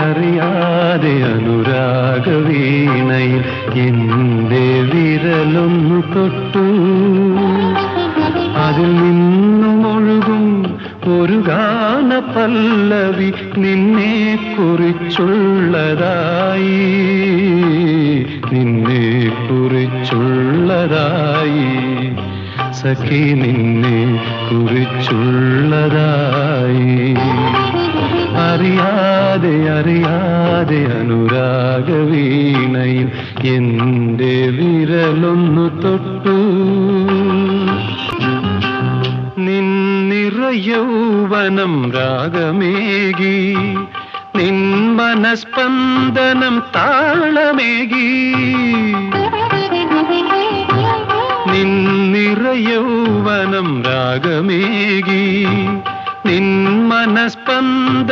അറിയാതെ അനുരാഗവീണയിൽ എന്റെ വിരലൊന്നു തൊട്ടു. അതിൽ നിന്നുമൊഴുകും ഒരു ഗാന പല്ലവി നിന്നെ കുറിച്ചുള്ളതായി, നിന്നെ കുറിച്ചുള്ളതായി സഖി, നിന്നെ കുറിച്ചുള്ളതായി. അറിയാതെ അനുരാഗവീണയിൽ എന്റെ വിരലൊന്നു തൊട്ടു. നിന്നിറയൗവനം രാഗമേകി, നിൻ മനസ്പന്ദനം താളമേകി. നിന്നിറയൗവനം രാഗമേകി, നിൻ മനസ്പന്ദനം